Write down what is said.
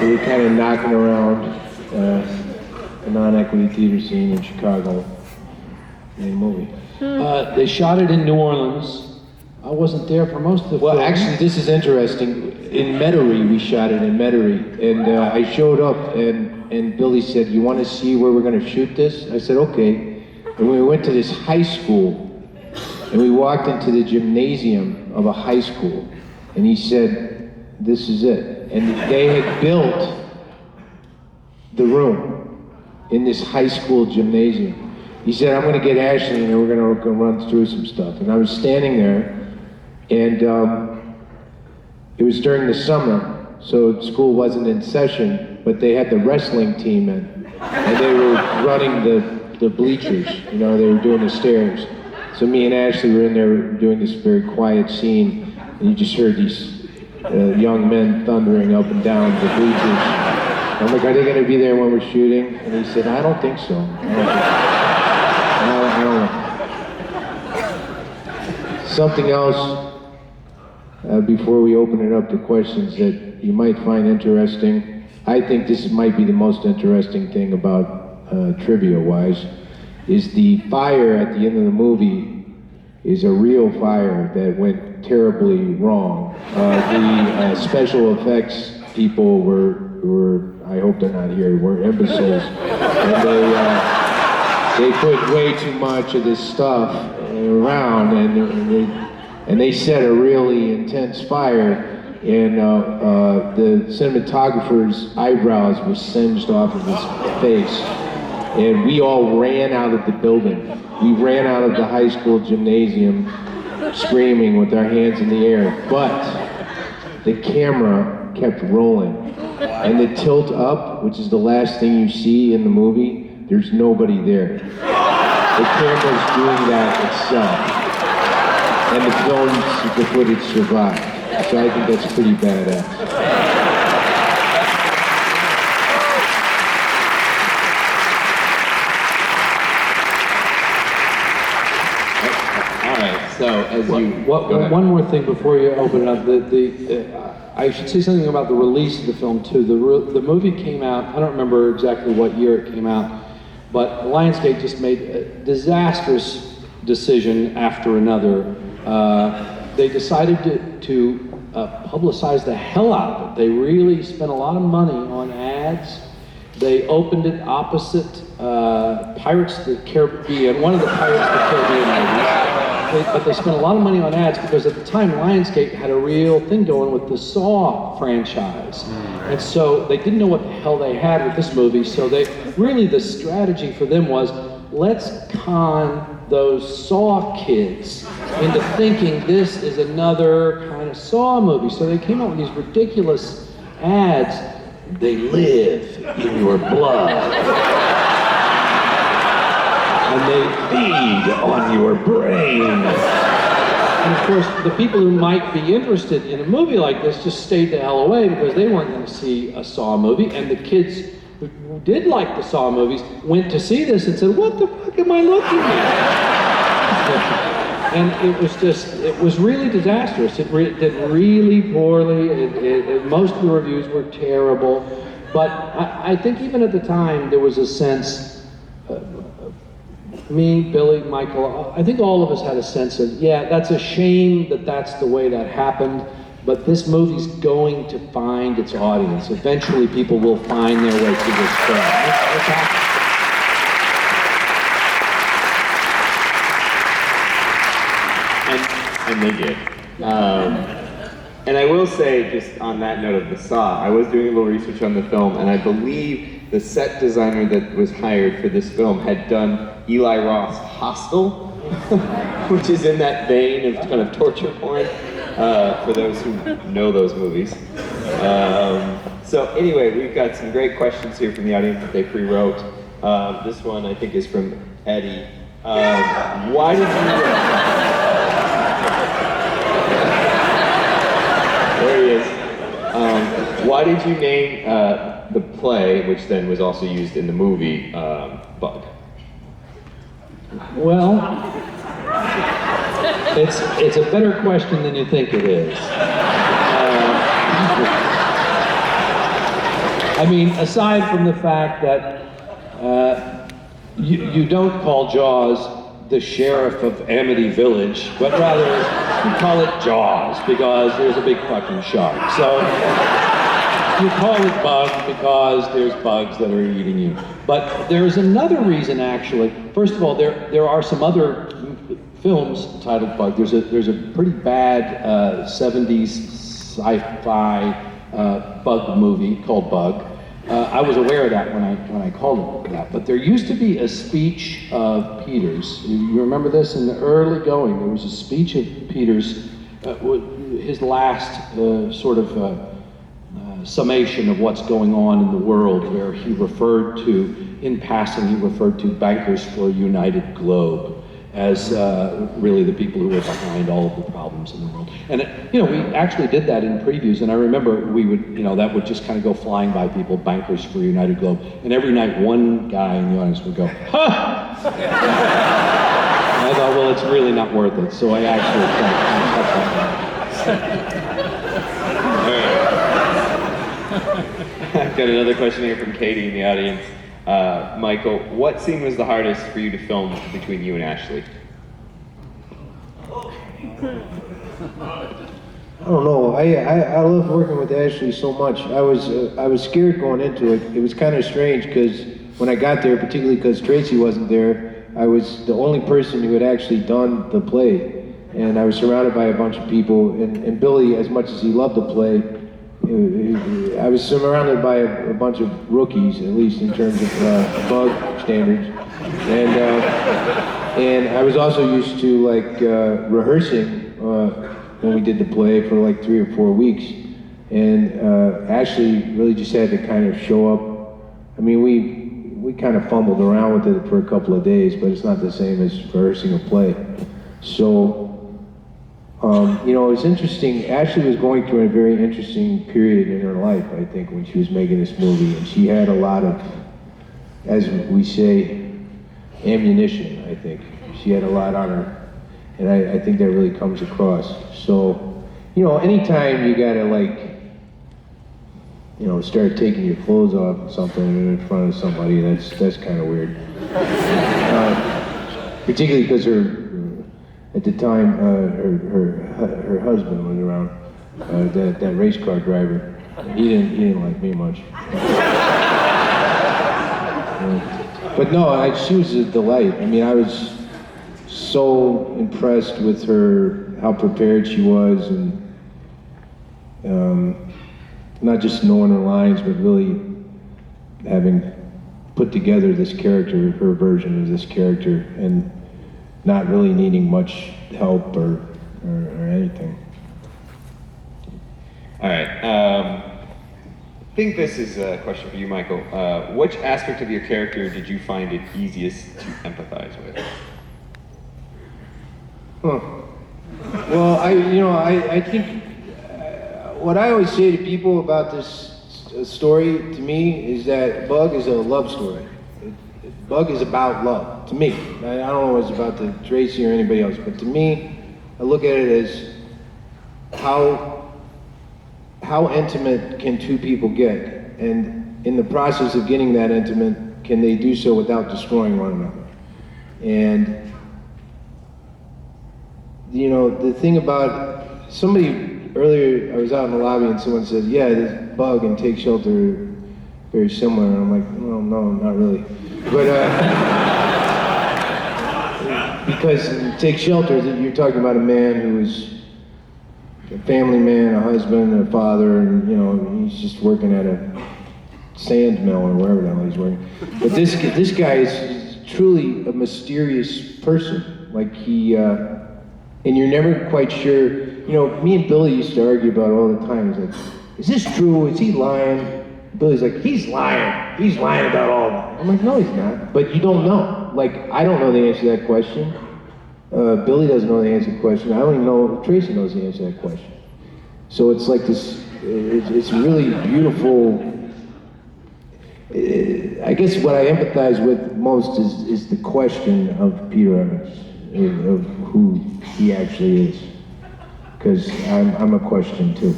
So we're kind of knocking around a non-equity theater scene in Chicago in a movie. They shot it in New Orleans. I wasn't there for most of the Well, film. actually, this is interesting. In Metairie, we shot it in Metairie, and I showed up, and Billy said, "You want to see where we're going to shoot this?" I said, "Okay." And we went to this high school, and we walked into the gymnasium of a high school, and he said, "This is it." And they had built the room in this high school gymnasium. He said, "I'm going to get Ashley, and we're going to run through some stuff." And I was standing there, and it was during the summer, so school wasn't in session, but they had the wrestling team in, and they were running the bleachers, you know, they were doing the stairs. So me and Ashley were in there doing this very quiet scene, and you just heard these young men thundering up and down the bleachers. I'm like, "Are they going to be there when we're shooting?" And he said, "I don't think so. I don't know." Something else, before we open it up to questions that you might find interesting. I think this might be the most interesting thing about trivia-wise, is the fire at the end of the movie is a real fire that went terribly wrong. The special effects people were, I hope they're not here, were imbeciles. And they put way too much of this stuff around, and they set a really intense fire, and the cinematographer's eyebrows were singed off of his face. And we all ran out of the building. We ran out of the high school gymnasium screaming with our hands in the air. But the camera kept rolling. And the tilt up, which is the last thing you see in the movie, there's nobody there. The camera's doing that itself. And the footage survived. So I think that's pretty badass. So, as one more thing before you open it up. I should say something about the release of the film too. The movie came out, I don't remember exactly what year it came out, but Lionsgate just made a disastrous decision after another. They decided to publicize the hell out of it. They really spent a lot of money on ads. They opened it opposite Pirates of the Caribbean, one of the Pirates of the Caribbean movies. But they spent a lot of money on ads because at the time Lionsgate had a real thing going with the Saw franchise. And so they didn't know what the hell they had with this movie, so the strategy for them was, let's con those Saw kids into thinking this is another kind of Saw movie. So they came up with these ridiculous ads. They live in your blood. And they feed on your brain. And of course, the people who might be interested in a movie like this just stayed the hell away because they weren't going to see a Saw movie. And the kids who did like the Saw movies went to see this and said, "What the fuck am I looking at?" And it was really disastrous. It did really poorly. Most of the reviews were terrible. But I think even at the time, there was a sense, me, Billy, Michael, I think all of us had a sense of, yeah, that's a shame that that's the way that happened, but this movie's going to find its audience. Eventually people will find their way to this film. It's happening. And they did. And I will say, just on that note of the Saw, I was doing a little research on the film, and I believe the set designer that was hired for this film had done Eli Roth's Hostel, which is in that vein of kind of torture porn, for those who know those movies. So anyway, we've got some great questions here from the audience that they pre-wrote. This one I think is from Eddie. Why did you... There he is. Why did you name the play, which then was also used in the movie, Bug? Well, it's a better question than you think it is. I mean, aside from the fact that you don't call Jaws the sheriff of Amity Village, but rather you call it Jaws because there's a big fucking shark. So you call it Bug because there's bugs that are eating you. But there's another reason, actually. First of all, there are some other films titled Bug. There's a pretty bad 70s sci-fi bug movie called Bug. I was aware of that when I called it that. But there used to be a speech of Peter's. You remember this? In the early going, there was a speech of Peter's, his last sort of summation of what's going on in the world, where he referred to, in passing, he referred to Bankers for a United Globe as really the people who were behind all of the problems in the world. And we actually did that in previews, and I remember we would, that would just kind of go flying by people, Bankers for a United Globe, and every night one guy in the audience would go, "Ha!" And I thought, well, it's really not worth it, so I actually cut that. I've got another question here from Katie in the audience. Michael, what scene was the hardest for you to film between you and Ashley? I don't know. I love working with Ashley so much. I was scared going into it. It was kind of strange because when I got there, particularly because Tracy wasn't there, I was the only person who had actually done the play, and I was surrounded by a bunch of people. And Billy, as much as he loved the play, I was surrounded by a bunch of rookies, at least in terms of bug standards, and I was also used to rehearsing when we did the play for like 3 or 4 weeks, and Ashley really just had to kind of show up. I mean, we kind of fumbled around with it for a couple of days, but it's not the same as rehearsing a play. So. It was interesting. Ashley was going through a very interesting period in her life, I think, when she was making this movie. And she had a lot of, as we say, ammunition, I think. She had a lot on her. And I think that really comes across. So, anytime you gotta start taking your clothes off or something in front of somebody, that's kind of weird. Particularly because at the time, her husband was around, that race car driver. He didn't like me much. But no, she was a delight. I mean, I was so impressed with her, how prepared she was, and not just knowing her lines, but really having put together this character, her version of this character, and not really needing much help or anything. All right. I think this is a question for you, Michael. Which aspect of your character did you find it easiest to empathize with? Well, I think what I always say to people about this story, to me, is that Bug is a love story. Bug is about love, to me. I don't know what it's about to Tracy or anybody else, but to me, I look at it as how intimate can two people get, and in the process of getting that intimate, can they do so without destroying one another? And the thing about somebody earlier, I was out in the lobby and someone said, "Yeah, this Bug and Take Shelter are very similar," and I'm like, "Well, no, not really." But because Take Shelter, you're talking about a man who is a family man, a husband, a father, and he's just working at a sand mill or wherever the hell he's working. But this guy is truly a mysterious person. Like and you're never quite sure. Me and Billy used to argue about it all the time. He's like, "Is this true? Is he lying?" Billy's like, "He's lying. He's lying about all of that." I'm like, "No, he's not." But you don't know. Like, I don't know the answer to that question. Billy doesn't know the answer to the question. I don't even know if Tracy knows the answer to that question. So it's like this, it's really beautiful. I guess what I empathize with most is the question of Peter Evans, of who he actually is. Because I'm a question too.